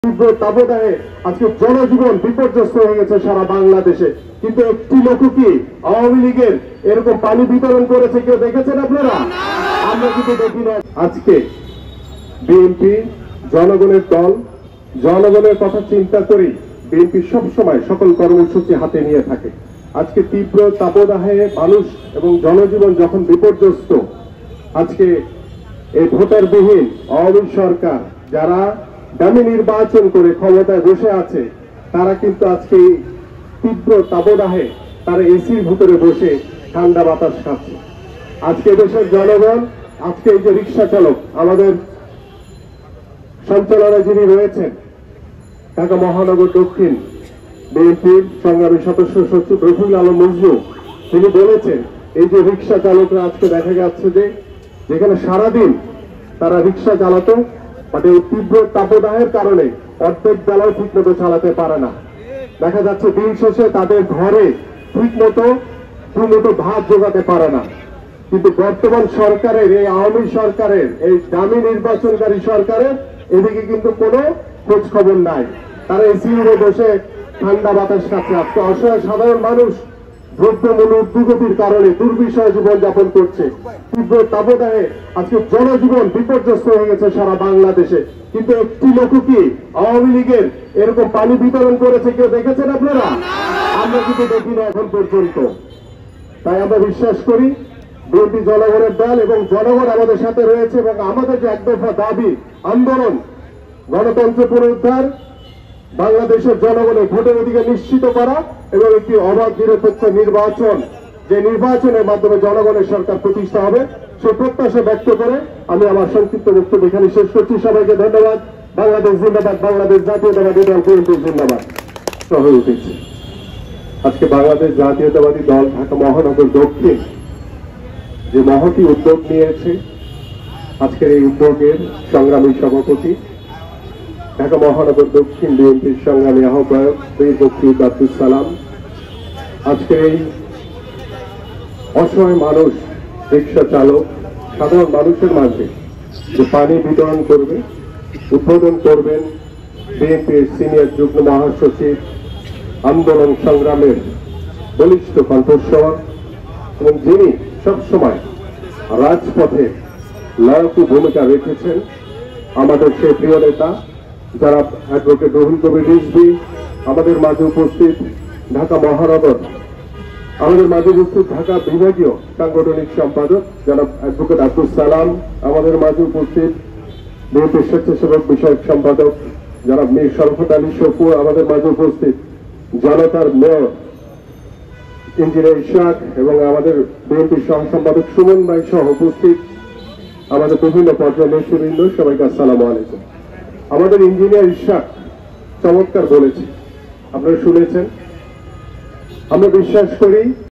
তীব্র তাপদাহে আজকে জনজীবন বিপর্যস্ত হয়ে গেছে সারা বাংলাদেশে, কিন্তু একটি লোক কি আওয়ামী লীগের এরকম পানি বিতরণ করেছে কেউ দেখেছেন আপনারা? আমরা কিন্তু দেখি না। আজকে বিএনপি জনগণের দল, জনগণের কথা চিন্তা করি বিএনপি সবসময় সকল কর্মসূচি হাতে নিয়ে থাকে। আজকে তীব্র তাপদাহে মানুষ এবং জনজীবন যখন বিপর্যস্ত, আজকে এই ভোটারবিহীন আওয়ামী সরকার যারা দামি নির্বাচন করে ক্ষমতায় বসে আছে, তারা কিন্তু আজকে তীব্র তাপদাহে তারা এসির ভিতরে বসে ঠান্ডা বাতাস খাচ্ছে। আজকে দেশের জনগণ, আজকে এই যে রিক্সা চালক আমাদের সঞ্চালনায় যিনি রয়েছেন ঢাকা মহানগর দক্ষিণ বিএনপির সংগ্রামী সদস্য সচিব রফিকুল আলম মজনু, তিনি বলেছেন এই যে রিক্সা চালকরা আজকে দেখা যাচ্ছে যে যেখানে সারাদিন তারা রিক্সা চালাতো, বাট এই তীব্র তাপদাহের কারণে অর্ধেক বেলাও ঠিক মতো চালাতে পারে না। দেখা যাচ্ছে দিন শেষে তাদের ঘরে ঠিক মতো ভাত জোগাতে পারে না। কিন্তু বর্তমান সরকারের, এই আওয়ামী সরকারের, এই দামি নির্বাচনকারী সরকারের এদিকে কিন্তু কোনো খোঁজ খবর নাই। তারা এসি রুমে বসে ঠান্ডা বাতাস খাচ্ছে। আজকে অসহায় সাধারণ মানুষ দ্রব্যমূল্য ঊর্ধ্বগতির কারণে দুর্বিষহ জীবনযাপন করছে। তীব্র তাপদাহে আজকে জনজীবন বিপর্যস্ত হয়ে গেছে সারা বাংলাদেশে, কিন্তু একটি লোক কি আওয়ামী লীগের এরকম পানি বিতরণ করেছে কেউ দেখেছেন আপনারা? আমরা কিন্তু দেখি না এখন পর্যন্ত। তাই আমরা বিশ্বাস করি বিএনপি জনগণের দল এবং জনগণ আমাদের সাথে রয়েছে, এবং আমাদের যে একদফা দাবি আন্দোলন, গণতন্ত্র পুনরুদ্ধার, বাংলাদেশের জনগণের ভোটের অধিকার নিশ্চিত করা এবং একটি অবাধ নিরপেক্ষ নির্বাচন, যে নির্বাচনের মাধ্যমে জনগণের সরকার প্রতিষ্ঠা হবে, সেই প্রত্যাশা ব্যক্ত করে আমি আমার সংক্ষিপ্ত বক্তব্য এখানে শেষ করছি। সবাইকে ধন্যবাদ। বাংলাদেশ জিন্দাবাদ, বাংলাদেশ জাতীয়তাবাদী দল বিএনপি জিন্দাবাদ হয়ে উঠেছে। আজকে বাংলাদেশ জাতীয়তাবাদী দল ঢাকা মহানগর দক্ষিণ যে মহতি উদ্যোগ নিয়েছে, আজকের এই উদ্যোগের সংগ্রামী সভাপতি ঢাকা মহানগর দক্ষিণ বিএনপির সংগ্রামী আহ্বায়ক বীর আব্দুল সালাম, আজকে এই অসহায় মানুষ, রিক্সা চালক, সাধারণ মানুষের মাঝে যে পানি বিতরণ করবে, উদ্বোধন করবেন বিএনপির সিনিয়র যুগ্ম মহাসচিব, আন্দোলন সংগ্রামের বলিষ্ঠ কণ্ঠস্বর, এবং যিনি সবসময় রাজপথে লড়াকু ভূমিকা রেখেছেন, আমাদের সেই প্রিয় নেতা যারা অ্যাডভোকেট রুহুল কবির রিজভী, আমাদের মাঝে উপস্থিত ঢাকা মহানগর, আমাদের মাঝে উপস্থিত ঢাকা বিভাগীয় সাংগঠনিক সম্পাদক জনাব অ্যাডভোকেট আব্দুল সালাম, আমাদের মাঝে উপস্থিত বিএনপির স্বেচ্ছাসেবক বিষয়ক সম্পাদক জনাব মীর শরফত আলী শফু, আমাদের মাঝে উপস্থিত জনতার মেয়র ইঞ্জিনিয়ার ইশাক, এবং আমাদের বিএনপির সহ সম্পাদক সুমন ভাই সহ উপস্থিত আমাদের বিভিন্ন পর্যায়ের নেতৃবৃন্দ, সবাইকে আসসালামু আলাইকুম। আমাদের ইঞ্জিনিয়ার ইশাক চমৎকার বলেছে, আপনারা শুনেছেন। আমরা বিশ্বাস করি